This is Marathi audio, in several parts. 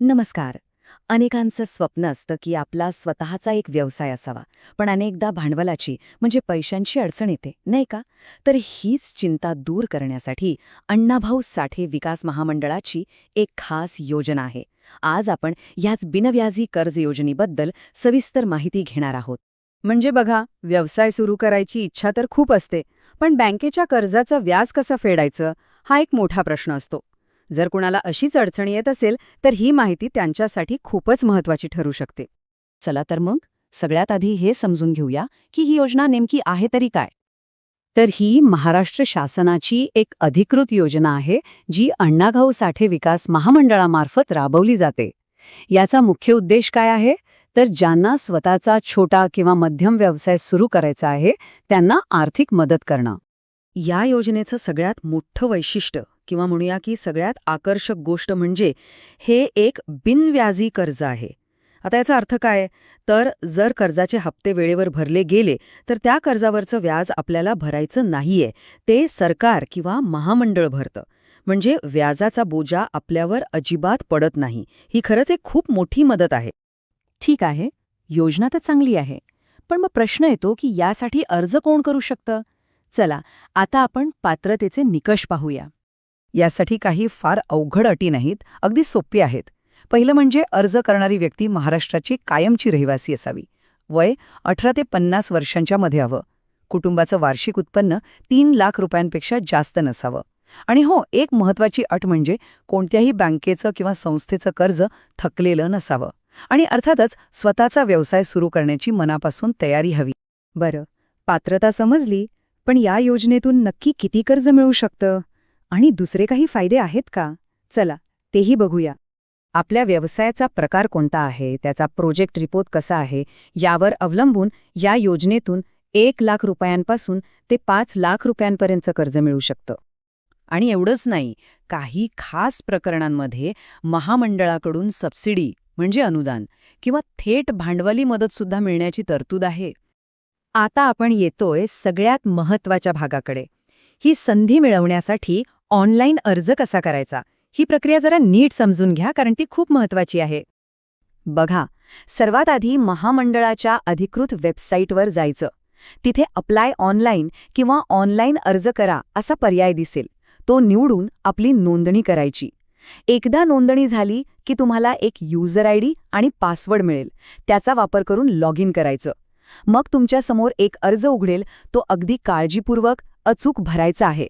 नमस्कार. अनेकांचं स्वप्न असतं की आपला स्वतःचा एक व्यवसाय असावा, पण अनेकदा भांडवलाची म्हणजे पैशांची अडचण येते, नाही का? तर हीच चिंता दूर करण्यासाठी अण्णाभाऊ साठे विकास महामंडळाची एक खास योजना आहे. आज आपण ह्याच बिनव्याजी कर्ज योजनेबद्दल सविस्तर माहिती घेणार आहोत. म्हणजे बघा, व्यवसाय सुरू करायची इच्छा तर खूप असते, पण बँकेच्या कर्जाचं व्याज कसं फेडायचं हा एक मोठा प्रश्न असतो. जर कुणाला अशीच अडचण येत असेल तर ही माहिती त्यांच्यासाठी खूपच महत्वाची ठरू शकते. चला तर मग सगळ्यात आधी हे समजून घेऊया की ही योजना नेमकी आहे तरी काय. तर ही महाराष्ट्र शासनाची एक अधिकृत योजना आहे, जी अण्णाभाऊ साठे विकास महामंडळामार्फत राबवली जाते. याचा मुख्य उद्देश काय आहे? तर ज्यांना स्वतःचा छोटा किंवा मध्यम व्यवसाय सुरू करायचा आहे त्यांना आर्थिक मदत करणं. या योजनेचं सगळ्यात मोठं वैशिष्ट्य किंवा म्हणूया की सगळ्यात आकर्षक गोष्ट म्हणजे हे एक बिनव्याजी कर्ज आहे. आता याचा अर्थ काय? तर जर कर्जाचे हप्ते वेळेवर भरले गेले तर त्या कर्जावरचं व्याज आपल्याला भरायचं नाहीये, ते सरकार किंवा महामंडळ भरतं. म्हणजे व्याजाचा बोजा आपल्यावर अजिबात पडत नाही. ही खरंच एक खूप मोठी मदत आहे. ठीक आहे, योजना तर चांगली आहे, पण मग प्रश्न येतो की यासाठी अर्ज कोण करू शकतं? चला, आता आपण पात्रतेचे निकष पाहूया. यासाठी काही फार अवघड अटी नाहीत, अगदी सोपी आहेत. पहिलं म्हणजे अर्ज करणारी व्यक्ती महाराष्ट्राची कायमची रहिवासी असावी. वय 18 ते 50 वर्षांच्या मध्ये हवं. कुटुंबाचं वार्षिक उत्पन्न 3 लाख रुपयांपेक्षा जास्त नसावं. आणि हो, एक महत्वाची अट म्हणजे कोणत्याही बँकेचं किंवा संस्थेचं कर्ज थकलेलं नसावं. आणि अर्थातच स्वतःचा व्यवसाय सुरू करण्याची मनापासून तयारी हवी. बरं, पात्रता समजली, पण या योजनेतून नक्की किती कर्ज मिळू शकतं? आणि दुसरे काही फायदे आहेत का? चला, तेही बघूया. आपल्या व्यवसायाचा प्रकार कोणता आहे, त्याचा प्रोजेक्ट रिपोर्ट कसा आहे, यावर अवलंबून या योजनेतून 1 लाख रुपयांपासून ते 5 लाख रुपयांपर्यंतचं कर्ज मिळू शकतं. आणि एवढंच नाही, काही खास प्रकरणांमध्ये महामंडळाकडून सबसिडी म्हणजे अनुदान किंवा थेट भांडवली मदतसुद्धा मिळण्याची तरतूद आहे. आता आपण येतोय सगळ्यात महत्त्वाच्या भागाकडे. ही संधी मिळवण्यासाठी ऑनलाईन अर्ज कसा करायचा, ही प्रक्रिया जरा नीट समजून घ्या, कारण ती खूप महत्त्वाची आहे. बघा, सर्वात आधी महामंडळाच्या अधिकृत वेबसाईटवर जायचं. तिथे अप्लाय ऑनलाईन किंवा ऑनलाईन अर्ज करा असा पर्याय दिसेल. तो निवडून आपली नोंदणी करायची. एकदा नोंदणी झाली की तुम्हाला एक युजर आयडी आणि पासवर्ड मिळेल. त्याचा वापर करून लॉग इन करायचं. मग तुमच्यासमोर एक अर्ज उघडेल. तो अगदी काळजीपूर्वक अचूक भरायचा आहे.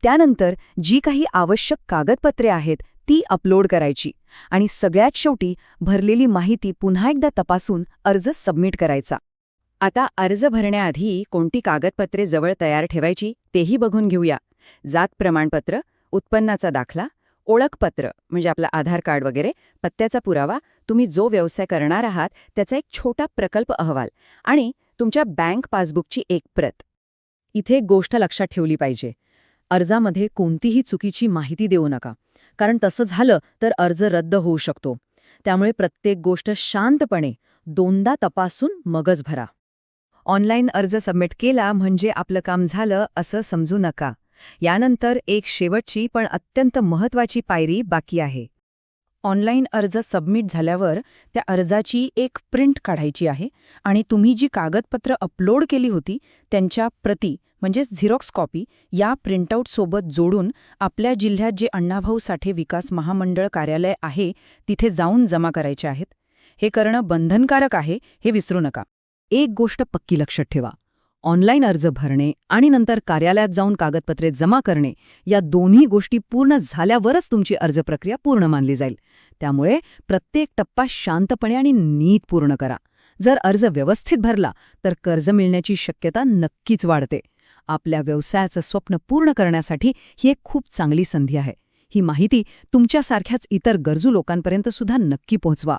त्यानंतर जी काही आवश्यक कागदपत्रे आहेत ती अपलोड करायची आणि सगळ्यात शेवटी भरलेली माहिती पुन्हा एकदा तपासून अर्ज सबमिट करायचा. आता अर्ज भरण्याआधी कोणती कागदपत्रे जवळ तयार ठेवायची तेही बघून घेऊया. जात प्रमाणपत्र, उत्पन्नाचा दाखला, ओळखपत्र म्हणजे आपलं आधार कार्ड वगैरे, पत्त्याचा पुरावा, तुम्ही जो व्यवसाय करणार आहात त्याचा एक छोटा प्रकल्प अहवाल आणि तुमच्या बँक पासबुकची एक प्रत. इथे एक गोष्ट लक्षात ठेवली पाहिजे. अर्जामध्ये कोणतीही चुकीची माहिती देऊ नका, कारण तसं झालं तर अर्ज रद्द होऊ शकतो. त्यामुळे प्रत्येक गोष्ट शांतपणे 2दा तपासून मगच भरा. ऑनलाईन अर्ज सबमिट केला म्हणजे आपलं काम झालं असं समजू नका. यानंतर एक शेवटची पण अत्यंत महत्त्वाची पायरी बाकी आहे. ऑनलाईन अर्ज सबमिट झाल्यावर त्या अर्जाची एक प्रिंट काढायची आहे आणि तुम्ही जी कागदपत्र अपलोड केली होती त्यांच्या प्रती म्हणजे झेरॉक्स कॉपी या प्रिंटआउट सोबत जोडून आपल्या जिल्ह्यात जे अण्णाभाऊ साठे विकास महामंडळ कार्यालय आहे तिथे जाऊन जमा करायचे आहेत. हे करणं बंधनकारक आहे, हे विसरू नका. एक गोष्ट पक्की लक्षात ठेवा. ऑनलाईन अर्ज भरणे आणि नंतर कार्यालयात जाऊन कागदपत्रे जमा करणे या दोन्ही गोष्टी पूर्ण झाल्यावरच तुमची अर्ज प्रक्रिया पूर्ण मानली जाईल. त्यामुळे प्रत्येक टप्पा शांतपणे आणि नीट पूर्ण करा. जर अर्ज व्यवस्थित भरला तर कर्ज मिळण्याची शक्यता नक्कीच वाढते. आपल्या व्यवसायाचं स्वप्न पूर्ण करण्यासाठी ही एक खूप चांगली संधी आहे. ही माहिती तुमच्यासारख्याच इतर गरजू लोकांपर्यंत सुद्धा नक्की पोहोचवा.